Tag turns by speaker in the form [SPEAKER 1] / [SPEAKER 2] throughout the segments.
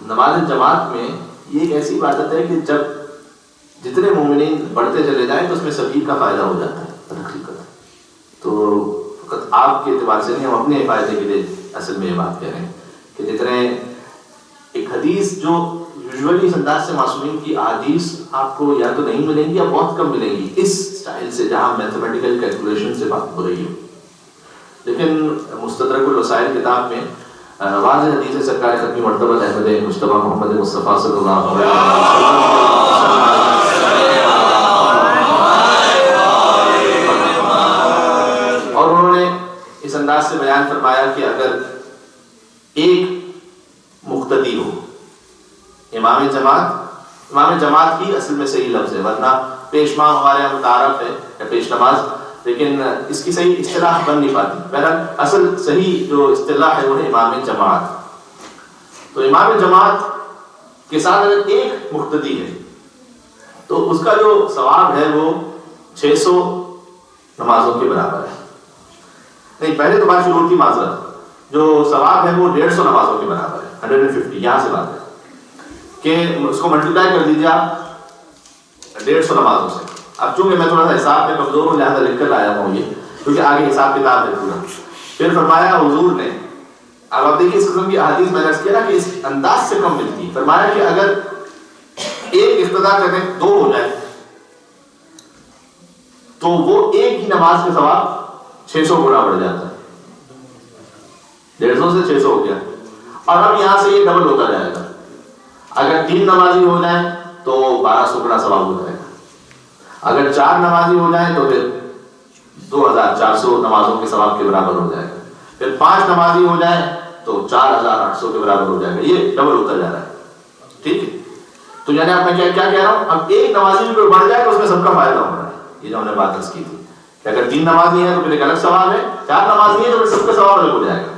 [SPEAKER 1] نماز جماعت میں یہ ایک ایسی عبادت ہے کہ جب جتنے مومنین بڑھتے چلے جائیں تو اس میں سبھی کا فائدہ ہو جاتا ہے حقیقت. تو فقط آپ کے اعتبار سے نہیں، ہم اپنے فائدے کے لیے اصل میں یہ بات کہہ رہے ہیں کہ جتنے ایک حدیث جو یوزولی اس انداز سے معصومین کی احادیث آپ کو یا تو نہیں ملیں گی یا بہت کم ملیں گی اس سٹائل سے جہاں میتھمیٹیکل کیلکولیشن سے بات ہو رہی ہو. لیکن مستدرک الوسائل کتاب میں واضح حدیث ہے سرکار ختمی مرتبہ احمد مصطفیٰ محمد مصطفیٰ صلی اللہ علیہ وسلم اور انہوں نے اس انداز سے بیان فرمایا کہ اگر ایک مقتدی ہو امام جماعت ہی اصل میں صحیح لفظ ہے، ورنہ پیشما ہمارے یہاں متعارف ہے یا پیش نماز، لیکن اس کی صحیح اصطلاح بن نہیں پاتی. بہرحال اصل صحیح جو اصطلاح ہے وہ ہے امام جماعت. تو امام جماعت کے ساتھ اگر ایک مقتدی ہے تو اس کا جو ثواب ہے وہ 600 نمازوں کے برابر ہے. نہیں، پہلے تو بات شروع ہوتی معذرت، جو ثواب ہے وہ 150 نمازوں کے برابر ہے، 150. یہاں سے بات ہے کہ اس کو ملٹیپلائی کر دیجیے آپ 150 نمازوں سے. اب چونکہ میں تھوڑا سا حساب میں کمزور ہوں لہٰذا لکھ کر لایا ہوں یہ، کیونکہ آگے حساب کتاب ہے پورا. پھر فرمایا حضور نے، اب آپ دیکھیے اس قسم کی احادیث میں نے عرض کیا نا کہ اس انداز سے کم ملتی ہے. فرمایا کہ اگر ایک اقتدا کرنے 2 ہو جائے تو وہ ایک ہی نماز کے ثواب 600 گنا بڑھ جاتا ہے. 150 سے 600 ہو گیا. اور اب یہاں سے یہ ڈبل ہوتا جائے گا. اگر 3 نمازی ہو جائیں تو 1200 گنا ثواب ہو جائے گا. اگر 4 نمازی ہو جائیں تو پھر 2400 نمازوں کے ثواب کے برابر ہو جائے گا. پھر 5 نمازی ہو جائیں تو 4800 کے برابر ہو جائے گا. یہ ڈبل ہوتا جا رہا ہے. ٹھیک ہے، تو یعنی اب میں کیا کہہ رہا ہوں، اب ایک نمازی بھی بڑھ جائے تو اس میں سب کا فائدہ ہو رہا ہے. یہ جو ہم نے بات عرض کی تھی کہ اگر 3 نمازی ہیں تو پھر ایک الگ ثواب ہے، 4 نمازی ہیں تو پھر سب کا ثواب الگ ہو جائے گا.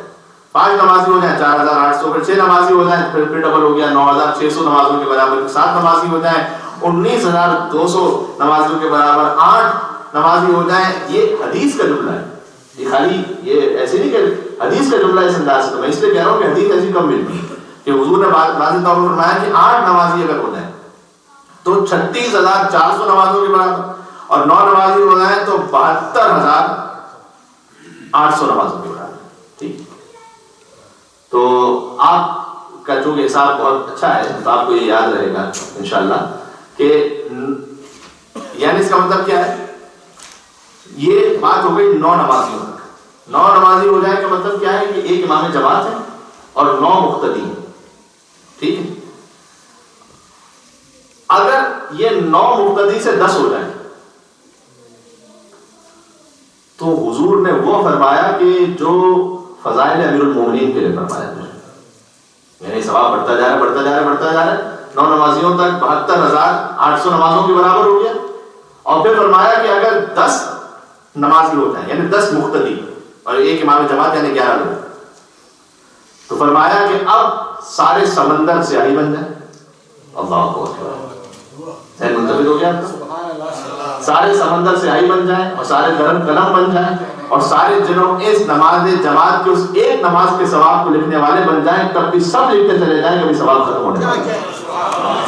[SPEAKER 1] 5 نمازی ہو جائیں 4800، پھر 6 نمازی ہو جائیں پھر ڈبل ہو گیا 9600 نمازوں کے برابر. 7 نمازی ہو جائیں 19200 نمازوں کے برابر. 8 نمازی ہو جائیں. یہ حدیث کا جملہ ہے، یہ خالی یہ ایسے نہیں کہ حدیث کا جملہ اس انداز سے. میں اس لیے کہہ رہا ہوں کہ حدیث ایسی کم ملتی ہے کہ حضور نے واضح طور پر فرمایا کہ 8 نمازی اگر ہو جائیں تو 36400 نمازوں کے برابر، اور 9 نمازی ہو جائیں تو 72800 نمازوں کے برابر. ٹھیک، تو آپ کا چونکہ حساب بہت اچھا ہے تو آپ کو یہ یاد رہے گا انشاءاللہ کہ یعنی اس کا مطلب کیا ہے. یہ بات ہو گئی 9 نمازیوں تک. 9 نمازی ہو جائے کا مطلب کیا ہے کہ ایک امام جماعت ہے اور 9 مقتدی ہیں. ٹھیک ہے، اگر یہ 9 مقتدی سے 10 ہو جائیں تو حضور نے وہ فرمایا کہ جو فضائل امیر المومنین کے لیے فرمایا ہے، یعنی ثواب بڑھتا جا رہا ہے. 9 نمازیوں تک 72800 نمازوں کے برابر ہو گیا. اور پھر فرمایا کہ اگر 10 نمازی ہو جائیں یعنی 10 مقتدی اور ایک امام جماعت یعنی 11 لوگ، تو فرمایا کہ اب سارے سمندر سیاہی بن جائیں. اللہ اکبر، منتظر ہو گیا آپ کا؟ سارے سمندر سیاہی بن جائیں اور سارے درم قلم بن جائیں اور سارے جنوں اس نماز جماعت کے اس ایک نماز کے ثواب کو لکھنے والے بن جائیں، تب بھی سب لکھتے چلے جائیں، کبھی ثواب ختم ہونے جائے.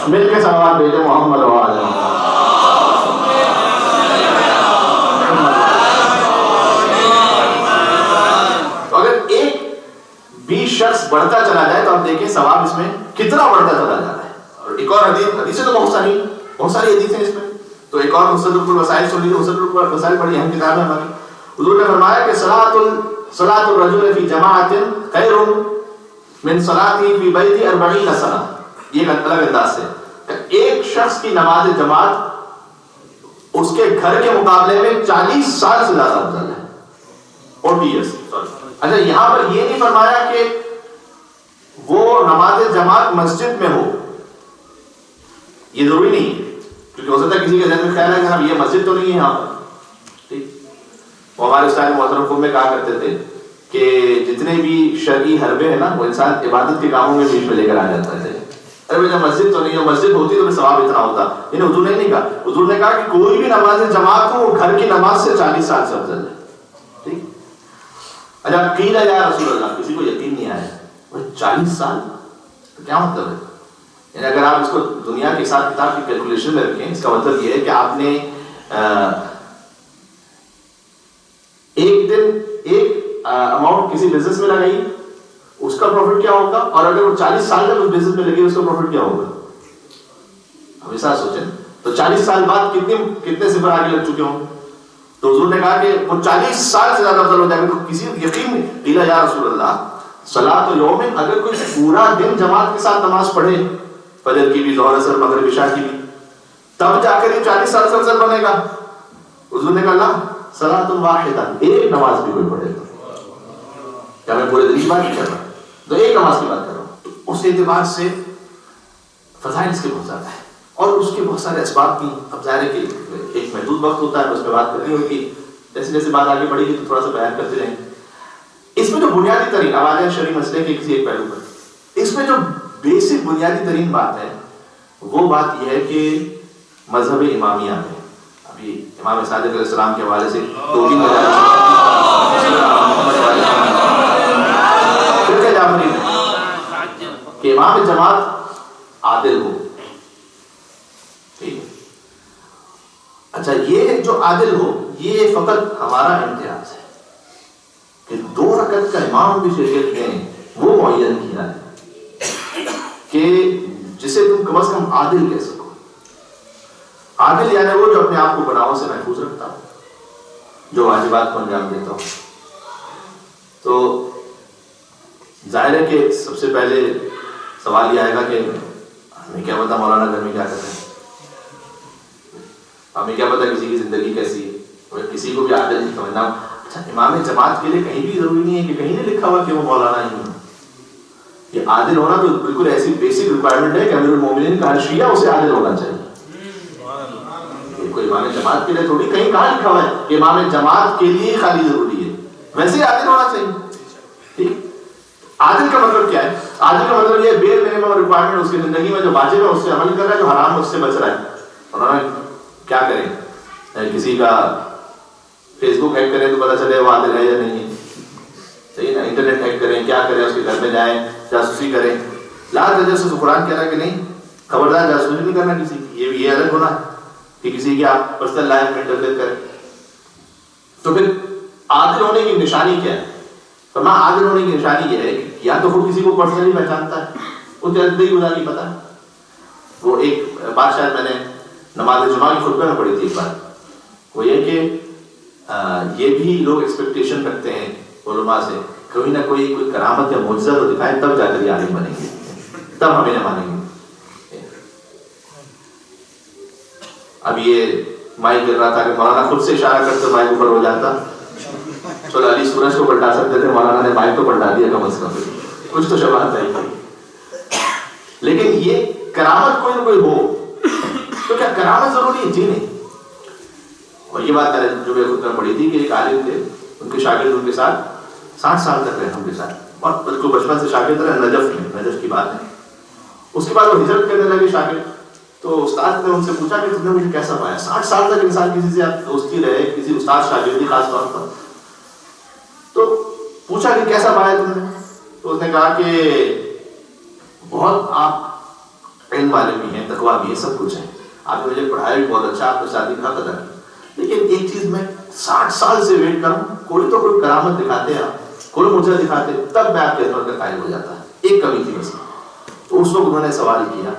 [SPEAKER 1] مل کے ثواب بھیجے محمد و آل محمد. تو اگر ایک بھی شخص بڑھتا چلا جائے تو آپ دیکھیں ثواب اس میں کتنا بڑھتا چلا جا رہا ہے. اور ایک اور حدیثیں تو بہت ساری حدیثیں اس میں. تو ایک اور مستدرک الوسائل سن لیجیے. مستدرک الوسائل بڑی اہم کتاب ہے ہماری. حضور نے فرمایا کہ صلاۃ الرجل فی جماعت خیر من صلاته فی بیت 40 سنہ. یہ ایک الگ انداز سے ایک شخص کی نماز جماعت اس کے گھر کے مقابلے میں 40 سال سے زیادہ افضل ہے. 40 years. اچھا، یہاں پر یہ نہیں فرمایا کہ وہ نماز جماعت مسجد میں ہو، یہ ضروری نہیں ہے، کیونکہ ہو سکتا ہے کسی کے ذہن میں خیال ہے کہ یہ مسجد تو نہیں ہے یہاں پر. ٹھیک، وہ ہمارے استاد محترم میں کہا کرتے تھے کہ جتنے بھی شرعی حربے ہیں نا وہ انسان عبادت کے کاموں میں بیچ میں لے کر آ جاتا ہے. ارے جب مسجد تو نہیں ہے، مسجد ہوتی تو ثواب اتنا ہوتا. یعنی حضور نے نہیں کہا، حضور نے کہا کہ کوئی بھی نماز جماعت ہو وہ گھر کی نماز سے 40 سال سے افضل ہے. ٹھیک. اچھا، قیل یا رسول اللہ، کسی کو یقین نہیں آیا 40 سال کیا مطلب ہے؟ یعنی اگر آپ اس کو دنیا کے حساب کتاب کی کیلکولیشن میں رکھیں، اس کا مطلب یہ ہے کہ آپ نے ایک دن ایک اماؤنٹ کسی بزنس میں لگائی، اس کا پروفٹ کیا ہوگا، اور اگر وہ 40 سال تک اس بزنس میں لگے اس کا پروفٹ کیا ہوگا؟ ہمیشہ سوچیں تو 40 سال بعد کتنے صفر آگے لگ چکے ہوں؟ تو حضور نے کہا کہ وہ 40 سال سے زیادہ افضل ہو جائے گا. تو کسی یقین نہیں قیل یا رسول اللہ صلاۃ یوم، اگر کوئی پورا دن جماعت کے ساتھ نماز پڑھے، فجر کی بھی، ظہر اثر مغرب عشاء کی بھی، تب جا کر یہ 40 سال سے افضل بنے گا. حضور نے کہا لا، صلاۃ واحدہ، ایک نماز بھی کوئی پڑھے گا. کیا میں پورے دن کی بات نہیں کر رہا، تو ایک نماز کی بات کر رہا ہوں. تو اس اعتبار سے فضائل اس کے بہت زیادہ ہے، اور اس کے بہت سارے اسباب بھی. اب ظاہر ہے کہ ایک محدود وقت ہوتا ہے، اس پہ بات کرنی ہوگی، جیسے جیسے بات آگے بڑھے گی تو تھوڑا سا بیان کرتے رہیں گے. اس میں جو بنیادی ترین، اب آ جائیں شرعی مسئلے کے کسی ایک پہلو پر، اس میں جو بیسک بنیادی ترین بات ہے وہ بات یہ ہے کہ مذہب امامیہ ہے. ابھی امام صادق علیہ السلام کے حوالے سے دو تین جعفری کہ امام جماعت عادل ہو. اچھا، یہ جو عادل ہو یہ فقط ہمارا امتیاز ہے کہ 2 رکعت کا امام بھی شریعت میں وہ معین کیا ہے کہ جسے تم کم از کم عادل کہہ سکو. عادل یعنی وہ جو اپنے آپ کو گناہوں سے محفوظ رکھتا ہو، جو واجبات کو انجام دیتا ہو. تو ظاہر ہے کہ سب سے پہلے سوال یہ آئے گا کہ ہمیں کیا پتا مولانا گھر میں کیا کرتے ہیں، ہمیں کیا پتا کسی کی زندگی کیسی ہے، کسی کو بھی عادل نہیں سمجھنا. اچھا، امام جماعت کے لیے کہیں بھی ضروری نہیں ہے کہ کہیں نہیں لکھا ہوا کہ وہ مولانا ہی ہے. یہ عادل ہونا تو بالکل ایسی بیسک ریکوائرمنٹ ہے کہ امیر المومنین کا ہر شیعہ اسے عادل ہونا چاہیے. کوئی امام جماعت کے لیے تھوڑی کہیں کہاں لکھا ہوا ہے کہ امام جماعت کے لیے خالی ضروری ہے، ویسے ہی عادل ہونا چاہیے. ٹھیک، عادل کا مطلب کیا ہے؟ عادل کا مطلب یہ بیر منیمم ریکوائرمنٹ اس کی زندگی میں جو واجب ہے اس سے عمل کر رہا ہے، جو حرام ہے اس سے بچ رہا ہے. انہوں نے کیا کریں، کسی کا فیس بک ہیک کریں تو پتہ چلے وہ عادل ہے یا نہیں ہے. صحیح نا، انٹرنیٹ ہیک کریں، کیا کریں، اس کے گھر میں جائیں جاسوسی کریں. لا تجسس، قرآن کہہ رہا ہے کہ نہیں، خبردار جاسوسی نہیں کرنا کسی کی. یہ الگ ہونا ہے کہ کسی کی آپ پرسنل لائف میں انٹرفیئر کریں. تو پھر عادل ہونے کی نشانی کیا ہے؟ فرمایا عادل ہونے کی نشانی یہ ہے کہ یا تو خود کسی کو پرسنلی پہچانتا ہے، اس کی زندگی گزاری پتہ ہے. وہ ایک بات شاید میں نے نماز جمعہ کی خطبے میں پڑھی تھی ایک بار، وہ یہ کہ یہ بھی لوگ ایکسپیکٹیشن رکھتے ہیں علماء سے، کوئی نہ کوئی کرامت یا معجزہ تو دکھائے تب جا کر یہ عالم بنیں گے، تب ہمیں نہ مانیں گے. اب یہ مائک گر رہا تھا کہ مولانا خود سے اشارہ کرتے مائک اوپر ہو جاتا. چلو علی سورج کو پلٹا سکتے تھے، مولانا نے مائک تو پلٹا دیا کم از کم، کچھ تو شباہت آئی. لیکن یہ کرامت کوئی نہ کوئی ہو تو کیا کرامت ضروری ہے؟ جی نہیں. اور یہ بات جو میں خود میں پڑھی تھی کہ ایک عالم تھے، ان کے شاگرد ان کے ساتھ 60 سال تک رہے ان کے ساتھ، اور بالکل بچپن سے شاگرد رہے. نجف کی بات ہے. اس کے بعد وہ ہجرت کرنے لگے شاگرد. تو استاد نے ان سے پوچھا کہ تم نے مجھے کیسا پایا؟ 60 سال تک انسان کسی سے آپ دوستی رہے، کسی استاد شاگردی خاص طور پر. تو پوچھا کہ کیسا پایا تم نے؟ تو اس نے کہا کہ بہت آپ علم والے بھی ہیں، تقویٰ بھی ہے، سب کچھ ہے، آپ نے مجھے پڑھایا بھی بہت اچھا، آپ نے شادی کا قدر کی، لیکن ایک چیز میں 60 سال سے ویٹ کروں، کوئی تو کوئی کرامت دکھاتے ہیں آپ، کوئی معجزہ دکھاتے، تب میں آپ کے خدمت کا قائل ہو جاتا. ایک کمی تھی بس. تو اس وقت انہوں نے سوال کیا،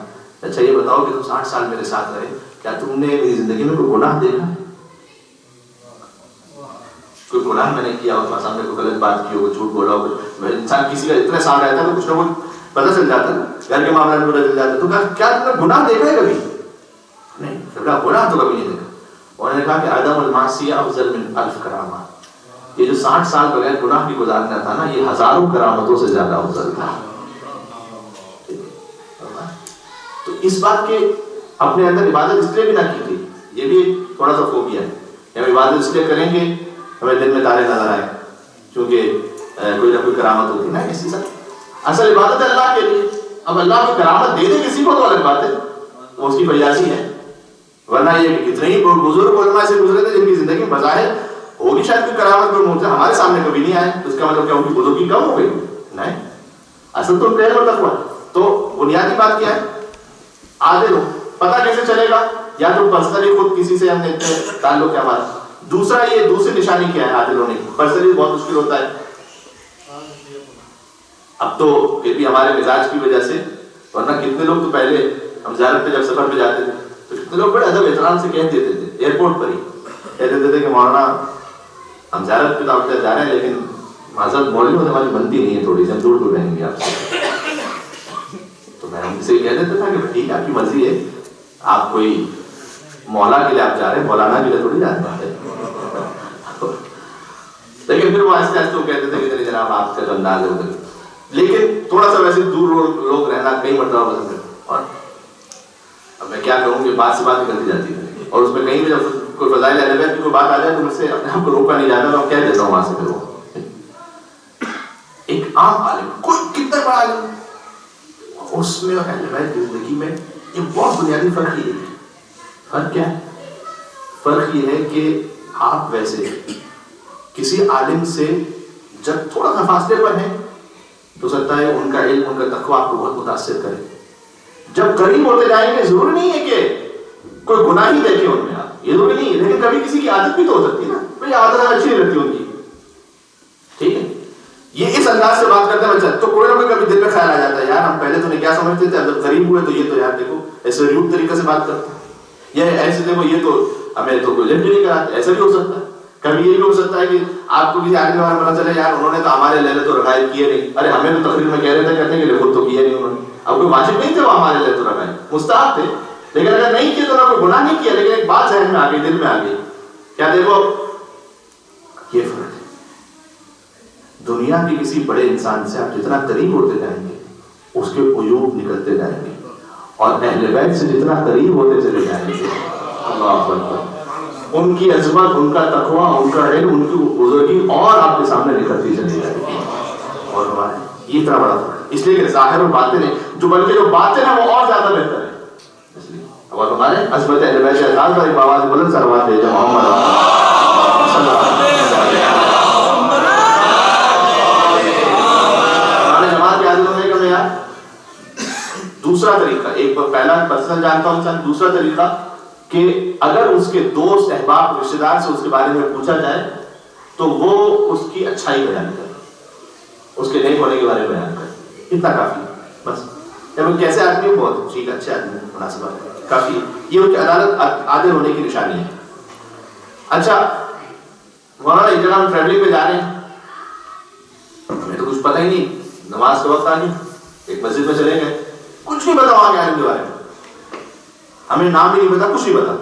[SPEAKER 1] اچھا یہ بتاؤ کہ تم 60 سال میرے ساتھ رہے، کیا تم نے میری زندگی میں کوئی گناہ دیکھا؟ کوئی گناہ میں نے کیا ہو، تمہارے سامنے کوئی غلط بات کی ہو، کوئی جھوٹ بولا ہو؟ انسان کسی کا اتنے سال رہتا ہے تو کچھ نہ کچھ پتہ چل جاتا ہے، گھر کے معاملات میں پتہ چل جاتا ہے. تو کیا تم نے گناہ دیکھا ہے کبھی؟ نہیں. گناہ تو کبھی نہیں دیکھا. انہوں نے کہا کہ عدم المعصیہ افضل من 1000 کرامات. یہ جو 60 سال بغیر گناہ کی گزارنا تھا نا، یہ ہزاروں کرامتوں سے زیادہ افضل تھا. تو اس بات کے اپنے اندر عبادت اس لیے بھی نہ کی تھی، یہ بھی تھوڑا سا فوبیا ہے. ہم عبادت اس لیے کریں گے ہمیں دن میں تارے نظر آئے کیونکہ کوئی نہ کوئی کرامت ہوتی نا. اسی طرح اصل عبادت ہے اللہ کے لیے. اب اللہ کو کرامت دے دے کسی کو تو الگ بات ہے، وہ اس کی فیاضی ہے. ورنہ یہ کتنے ہی بزرگ علماء سے گزرے تھے جن کی زندگی میں بظاہر ہوگی شاید کوئی کرامت، کوئی معجزہ، ہمارے سامنے کبھی نہیں آئے. تو اس کا مطلب کیا ان کی بزرگی کم ہو گئی؟ نہیں، اصل تو پہلے اور تقویٰ. تو بنیادی بات کیا ہے؟ عادل ہو. پتہ کیسے چلے گا؟ یا تو پرسنلی خود کسی سے ہم دیکھتے ہیں تعلق ہے ہمارا. دوسرا یہ دوسری نشانی کیا ہے عادل ہونے کی؟ پرسنلی بہت مشکل ہوتا ہے. اب تو پھر بھی ہمارے مزاج کی وجہ سے, ورنہ کتنے لوگ تو پہلے ہم زیارت پہ جب سفر پہ جاتے تھے تو کتنے لوگ بڑے ادب احترام سے کہہ دیتے تھے ایئرپورٹ پر ہی, کہہ دیتے تھے کہ مولانا ہم زیارت پہ تو جا رہے ہیں لیکن معذرت مولوی ہونے والی بنتی نہیں ہے, تھوڑی سی ہم دور دور رہیں گے آپ سے. تو میں ان سے کہہ دیتا تھا کہ ٹھیک ہے آپ کی مرضی ہے, آپ کوئی مولا کے لیے آپ جا رہے ہیں, مولانا کے لیے تھوڑی جاتے ہیں. لیکن پھر وہ آہستہ آہستہ وہ کہتے تھے کہ جناب آپ کا جو انداز ہے ادھر, لیکن تھوڑا سا ویسے دور لوگ رہنا کئی مرتبہ پسند کرتے. اور اب میں کیا کہوں کہ بات سے بات نکلتی جاتی ہے, اور اس میں کہیں بھی جب کوئی فضائل اہل بیت کی کوئی بات آ جائے تو مجھ سے اپنے آپ کو روکا نہیں جاتا, میں کہہ دیتا ہوں وہاں سے. پھر وہ ایک عام عالم, کوئی کتنا بڑا عالم, اس میں اور اہل بیت کی زندگی میں ایک بہت بنیادی فرق یہ ہے. فرق کیا ہے؟ فرق یہ ہے کہ آپ ویسے کسی عالم سے جب تھوڑا سا فاصلے پر ہیں تو سکتا ہے ان کا علم, ان کا تقویٰ آپ کو بہت متاثر کرے. جب قریب ہوتے جائیں گے ضروری نہیں ہے کہ کوئی گناہ ہی دیکھیں ان میں آپ, یہ ضروری نہیں ہے, لیکن کبھی کسی کی عادت بھی تو ہو سکتی ہے نا, بھائی عادت اچھی نہیں لگتی ان کی, ٹھیک ہے. یہ اس انداز سے بات کرتے ہیں بچہ تو کوئی نہ کوئی کبھی دل میں خیال آ جاتا ہے, یار ہم پہلے تو نہیں کیا سمجھتے تھے, اب جب قریب ہوئے تو یہ تو یار دیکھو ایسے ریوب طریقے سے بات کرتے ہیں, یہ ایسے دیکھو یہ تو ہمیں تو کوئی لفٹ نہیں کراتے. ایسا بھی ہو سکتا ہے. کبھی یہ بھی ہو سکتا ہے کہ آپ کو کسی آدمی کے بارے میں پتا چلے یار انہوں نے تو ہمارے لیلت الرغائب کیے نہیں, ارے ہمیں تو تقریر میں کہہ رہے تھے کرنے کے لیے, خود تو کیے نہیں انہوں نے. اب کوئی واجب نہیں تھے وہ ہمارے لیلت الرغائب, مستحب تھے, لیکن اگر نہیں کیے تو نہ کوئی گناہ نہیں کیا, لیکن ایک بات ذہن میں آ گئی, دل میں آ گئی, کیا دیکھو یہ فرق ہے. دنیا کے کسی بڑے انسان سے آپ جتنا قریب ہوتے جائیں گے اس کے عیوب نکلتے جائیں گے, اور اہل بیت سے جتنا قریب ہوتے چلے جائیں گے, اللہ اکبر, ان کی عظمت, ان کا تقویٰ, ان کا علم, ان کی بزرگی اور آپ کے سامنے نکلتی چلی جائے گی. اور ہمارے یہ اتنا بڑا فرق ہے, اس لیے کہ ظاہر اور باطن ہے, جو بلکہ جو باطن ہے وہ اور زیادہ بہتر ہے. اس لیے اور ہمارے عظمت اہل بیت سے خاص بڑی آواز بلند صلوات بھیجا محمد صلی اللہ علیہ وسلم. ہمارے جماعت کے عادل ہونے کا معیار دوسرا طریقہ, ایک پہلا پرسنل جانتا ہوں انسان, دوسرا طریقہ کہ اگر اس کے دوست احباب رشتے دار سے اس کے بارے میں پوچھا جائے تو وہ اس کی اچھائی بیان کرے, اس کے نیک ہونے کے بارے میں بیان کرے, اتنا کافی بس. جب کیسے آدمی بہت ٹھیک اچھے آدمی مناسب آدمی کافی, یہ ان کی عدالت عادل ہونے کی نشانی ہے. اچھا مولانا ایک جگہ ہم ٹریولنگ پہ جا رہے ہیں, ہمیں تو کچھ پتہ ہی نہیں, نماز کا وقت آ گئی, ایک مسجد میں چلے گئے, کچھ نہیں پتا وہاں کے عالم کے بارے میں, ہمیں نام بھی نہیں پتا, کچھ نہیں پتا.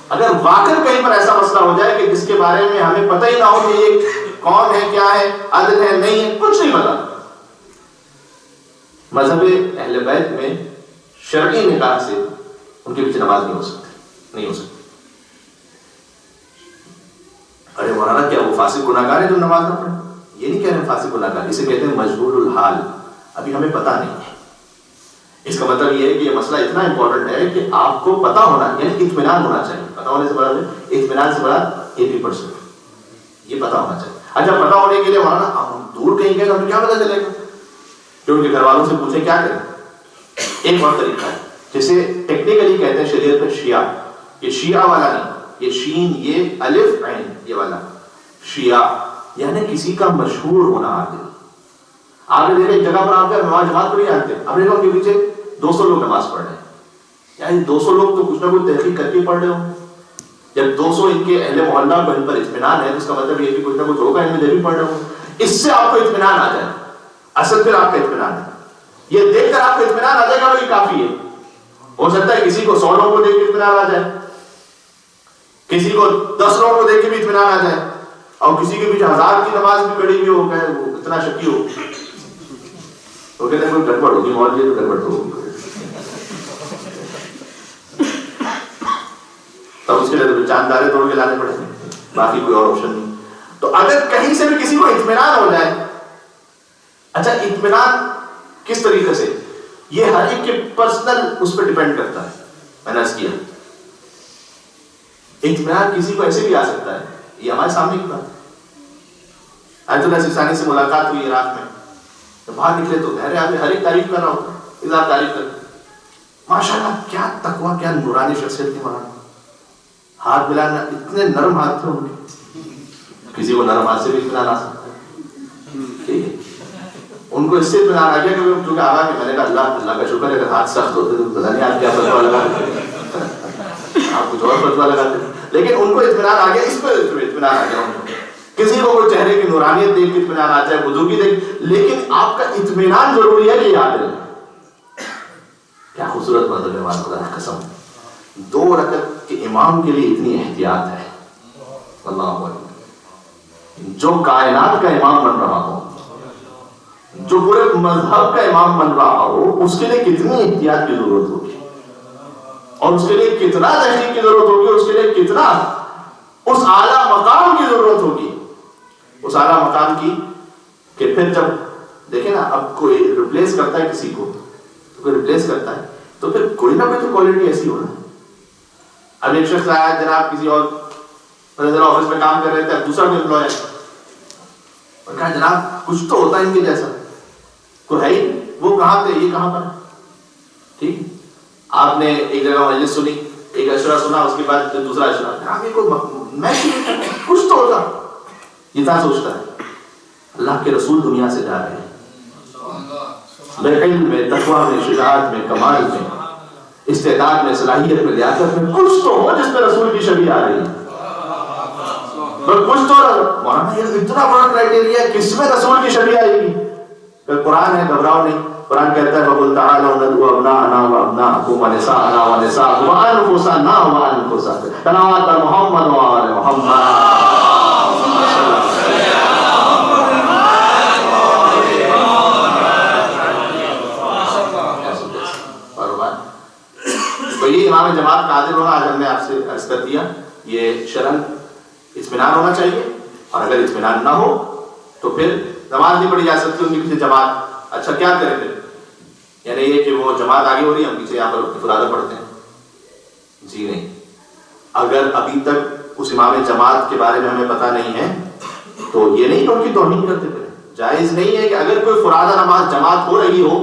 [SPEAKER 1] اگر واقع کہیں پر ایسا مسئلہ ہو جائے کہ جس کے بارے میں ہمیں پتہ ہی نہ ہو کہ یہ کون ہے, کیا ہے, عادل ہے, نہیں ہے, کچھ نہیں پتا, مذہب اہل بیت میں شرعی نکاح سے ان کے پیچھے نماز نہیں ہو سکتی, نہیں ہو سکتی. ارے مولانا کیا وہ فاسق گناہ گار ہے جو نماز نہ پڑھے؟ یہ نہیں کہہ رہے فاسق گناہ گار, اسے کہتے ہیں مجہول الحال, ابھی ہمیں پتہ نہیں ہے. اس کا مطلب یہ ہے کہ یہ مسئلہ اتنا امپورٹنٹ ہے کہ آپ کو پتہ ہونا, یعنی اطمینان ہونا چاہیے. پتہ ہونے سے بڑا اطمینان سے بڑا 80%, یہ پتہ ہونا چاہیے. اچھا پتہ ہونے کے لیے مولانا ہم دور کہیں گے تو ہمیں کیا پتہ چلے گا, کہ ان کے گھر والوں سے پوچھیں کیا کریں. ایک اور طریقہ ہے جسے ٹیکنیکلی کہتے ہیں شریعت میں شیعہ, یہ شیعہ والا نہیں, یہ شین, یہ الف عین, یہ والا شیعہ, یعنی کسی کا مشہور ہونا. آپ نے دیکھا ایک جگہ پر آپ کے نماز جماعت کو نہیں آتے, آپ نے دیکھا ان کے پیچھے 200 لوگ نماز پڑھ رہے ہیں, یعنی 200 لوگ تو کچھ نہ کچھ تحقیق کر کے پڑھ رہے ہوں. جب 200 ان کے اہل محلہ کو ان پر اطمینان ہے, اس کا مطلب یہ کہ کچھ نہ کچھ ہوگا, ان میں بھی پڑھ رہے ہوں. اس سے آپ کو اطمینان آ جائے, اصل پھر آپ کا اطمینان ہے, یہ دیکھ کر آپ کو اطمینان آ جائے گا, یہ کافی ہے. ہو سکتا ہے کسی کو 100 لوگوں کو دیکھ کے اطمینان آ جائے, کسی کو 10 لوگوں کو دیکھ کے بھی اطمینان آ جائے, اور کسی کے پیچھے 1000 کی نماز بھی پڑھی ہوئی ہو, کہ وہ اتنا شکی ہو, وہ کہتے ہیں کوئی گڑبڑ ہوگی, مولوی تو گڑبڑ تو ہوگی. تب اس کے لیے تو چاند تارے توڑ کے لانے پڑیں گے, باقی کوئی اور آپشن نہیں. تو اگر کہیں سے بھی کسی کو اطمینان ہو جائے, اچھا اطمینان کس طریقے سے, یہ ہر ایک کے پرسنل اس پہ ڈیپینڈ کرتا ہے. میں نے عرض کیا اطمینان کسی کو ایسے بھی آ سکتا ہے, یہ ہمارے سامنے کی بات. آیت اللہ سستانی سے ملاقات ہوئی عراق میں, باہر نکلے تو گھر آگے ہر ایک تعریف کرنا ہوتا ہے, اظہار تعریف کرنا. ماشاءاللہ کیا تقویٰ, کیا نورانی شخصیت تھی مولانا. ہاتھ ملانا, اتنے نرم ہاتھ تھے ان کے, کسی کو نرم ہاتھ سے بھی اطمینان آ سکتا ہے. ٹھیک ہے, ان کو اس سے اطمینان آ گیا کیونکہ آگا کہ میں نے کہا اللہ کا شکر ہے, اگر ہاتھ سخت ہوتے تو پتہ نہیں آپ کیا فتویٰ لگاتے, آپ کچھ اور فتویٰ لگاتے. لیکن ان کو اطمینان آ گیا, اس پہ اطمینان آ گیا ان کو. کسی کو کوئی چہرے کی نورانیت دیکھ کے اطمینان آ جائے, بزرگی دیکھ, لیکن آپ کا اطمینان ضروری ہے کہ یہ عادل ہے. کیا خوبصورت مذہب ہے ہمارا, خدا کی قسم. 2 رکعت کے امام کے لیے اتنی احتیاط ہے. اللہ اکبر. جو کائنات کا امام بن رہا ہو, جو پورے مذہب کا امام بن رہا ہو, اس کے لیے کتنی احتیاط کی ضرورت ہوگی, اور اس کے لیے کتنا تحقیق کی ضرورت ہوگی, اس کے لیے کتنا اس اعلیٰ مقام کی ضرورت ہوگی. اس اعلیٰ مقام کی کہ پھر جب دیکھیں نا, اب کوئی ریپلیس کرتا ہے کسی کو, تو کوئی ریپلیس کرتا ہے تو پھر کوئی نہ کوئی تو کوالٹی ایسی ہونا ہے. اب ایک شخص آیا جناب کسی اور آفس میں کام کر رہے تھے, دوسرا بھی امپلائی ہے, اور کہا جناب کچھ تو ہوتا ہے ان کے جیسا, کوئی ہے ہی, وہ کہاں تھے, یہ کہاں پر. ٹھیک, آپ نے ایک جگہ مجلس سنی, ایک اشرا سنا, اس کے بعد دوسرا اشرا, میں کچھ تو ہوتا. یہ کیا سوچتا ہے؟ اللہ کے رسول دنیا سے جا رہے ہیں, علم میں, تقویٰ میں, شجاعت میں, کمال میں, استعداد میں, صلاحیت میں, لیاقت میں, کچھ تو ہو جس میں رسول کی شبیہ آ رہی ہے. کچھ تو مولانا یہ اتنا بڑا کرائٹیریا ہے, کس میں رسول کی شبیہ آئے گی؟ قرآن ہے, گھبراؤ نہیں. قرآن کہتا ہے وَقُلْ تَعَالَوْا نَدْعُوا أَبْنَاءَنَا وَأَبْنَاءَكُمْ وَنِسَاءَنَا وَنِسَاءَكُمْ وَأَنفُسَنَا وَأَنفُسَكُمْ صلوات محمد وآل محمد. تو یہ امام جماعت کا عادل ہونا آج ہم نے آپ سے عرض کر دیا. یہ شرعاً اطمینان ہونا چاہیے, اور اگر اطمینان نہ ہو تو پھر نماز نہیں پڑھی جا سکتی ان کے پیچھے جماعت. اچھا کیا کریں پھر؟ یعنی یہ کہ وہ جماعت آگے ہو رہی ہے, ہم پیچھے یہاں پر فرادہ پڑھتے ہیں. جی نہیں, اگر ابھی تک اس امام جماعت کے بارے میں ہمیں پتہ نہیں ہے تو یہ نہیں کہ ان کی توہین کرتے پھر. جائز نہیں ہے کہ اگر کوئی فرادہ نماز جماعت ہو رہی ہو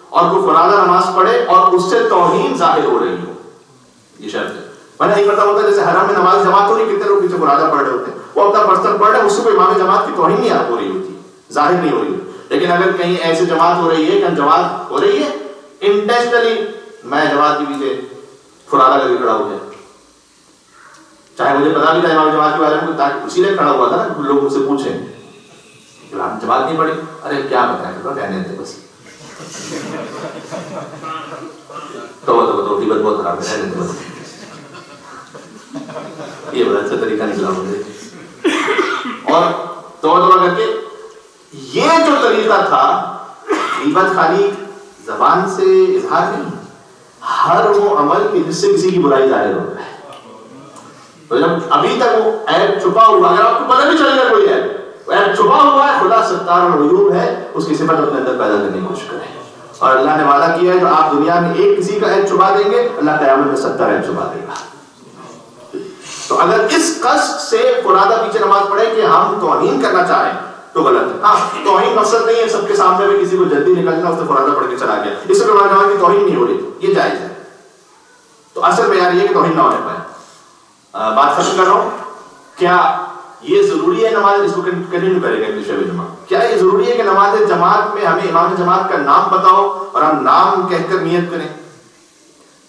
[SPEAKER 1] اور کوئی فرادہ نماز پڑھے اور اس سے توہین ظاہر ہو رہی ہو, یہ شرط ہے. میں نہیں پتا ہوتا جیسے حرم میں نماز جماعت ہو رہی, کتنے لوگ پیچھے فرادہ پڑھ رہے ہوتے ہیں, وہ اپنا پرسنل پڑھ رہے ہیں, اس سے کوئی امام جماعت کی توہین نہیں ہو رہی ہوتی, ظاہر نہیں ہو رہی. لیکن اگر کہیں ایسی جماعت ہو رہی ہے کہ جماعت ہو رہی ہے انٹینشنلی, میں جماعت کے پیچھے فرادہ کر کے کھڑا ہو گیا, چاہے مجھے پتا بھی تھا امام جماعت کے بارے میں, تاکہ اسی لیے کھڑا ہوا تھا نا, لوگ مجھ سے پوچھیں جماعت نہیں پڑھی, ارے کیا بتائیں, کہنے تھے بس تو قیمت بہت خراب ہے, یہ بڑا اچھا طریقہ نکلا مجھے. اور توبہ کر کے یہ جو طریقہ تھا, غیبت خالی زبان سے اظہار نہیں, ہر وہ عمل کی جس سے کسی کی برائی ظاہر ہو رہا ہے. تو جب ابھی تک وہ عیب چھپا ہوا, اگر آپ کو پتہ بھی چل گیا کوئی عیب چھپا ہوا ہے, خدا ستار العیوب ہے, اس کی صفت اپنے اندر پیدا کرنے کی کوشش کریں. اور اللہ نے وعدہ کیا ہے جو آپ دنیا میں ایک کسی کا عیب چھپا دیں گے, اللہ قیامت میں 70 عیب چھپا دے گا. تو اگر اس قصد سے فرادہ پیچھے نماز پڑھے کہ ہم توہین کرنا چاہیں تو غلط ہے. ہاں, توہین مقصد نہیں ہے سب کے سامنے میں کسی کو جلدی نکلنا, اس نے فرادہ پڑھ کے چلا گیا, اس سے نماز کی توہین نہیں ہو رہی, یہ جائز ہے. تو اصل معیار یہ کہ توہین نہ ہونے پائے. بات ختم کر رہا ہوں, کیا یہ ضروری ہے نماز, اس کو کنٹینیو کرے گا ابن شبیر جمعہ, کیا یہ ضروری ہے کہ نماز جماعت میں ہمیں امام جماعت کا نام پتا ہو اور ہم نام کہہ کر نیت کریں؟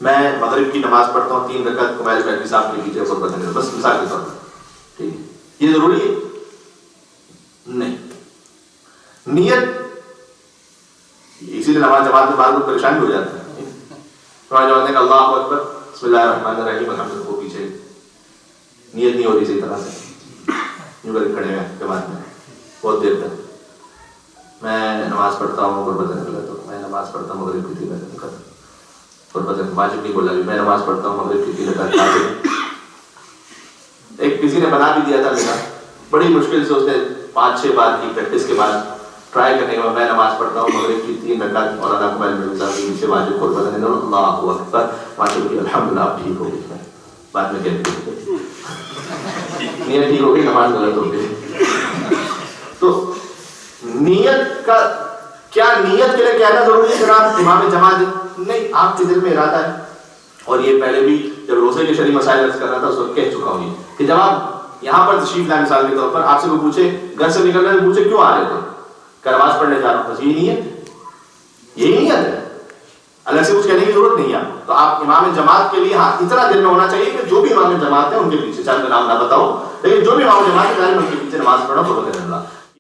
[SPEAKER 1] میں مغرب کی نماز پڑھتا ہوں 3 رکعت کمیل بیٹری صاحب کے پیچھے اور پتہ نہیں, بس مثال کے طور پر, ٹھیک ہے, یہ ضروری ہے؟ نہیں. نیت, اسی لیے نماز جماعت میں بعض لوگ پریشان بھی ہو جاتے ہیں. نماز جماعت نے کہا اللہ اکبر بسم اللہ الرحمن الرحیم الحمد, وہ پیچھے نیت نہیں ہو رہی صحیح طرح سے, یوں کر کھڑے ہیں جماعت میں بہت دیر تک. میں نماز پڑھتا ہوں اور پتہ نہیں لگتا, میں نماز پڑھتا ہوں مغرب کی 3 رکعت, اور پتہ نہیں واجب نہیں بولا, میں نماز پڑھتا ہوں مغرب کی 3 رکعت. ایک کسی نے بنا بھی دیا تھا میرا, بڑی مشکل سے اس نے 5-6 بار کی پریکٹس کے بعد ٹرائی کرنے کے بعد, میں نماز پڑھتا ہوں مغرب کی 3 رکعت, مولانا کمیل بیٹری صاحب کے پیچھے واجب کو پتہ نہیں, اللہ اکبر واجب کی الحمدللہ آپ ٹھیک ہو گئی. بعد میں کہتے ہیں نیت ٹھیک ہو گئی, نماز غلط ہو گئی. تو نیت کا کیا نیت کے لیے کہنا ضروری ہے جناب امام جماعت؟ نہیں، آپ کے دل میں ارادہ ہے. اور یہ پہلے بھی جب روزے کے شرعی مسائل عرض کر رہا تھا اس وقت کہہ چکا ہوں یہ کہ جب آپ یہاں پر تشریف لائیں مثال کے طور پر، آپ سے کوئی پوچھے گھر سے نکلنے سے پوچھے کیوں آ رہے تھے، کہ نماز پڑھنے جا رہا ہوں، بس یہی نیت ہے، الگ سے کچھ کہنے کی ضرورت نہیں ہے. تو آپ امام جماعت کے لیے اتنا دل میں ہونا چاہیے کہ جو بھی امام جماعت ہے ان کے پیچھے، چاہے نام نہ بتاؤ لیکن جو بھی امام جماعت ہے ان کے پیچھے نماز پڑھنا فرض ہے اللہ.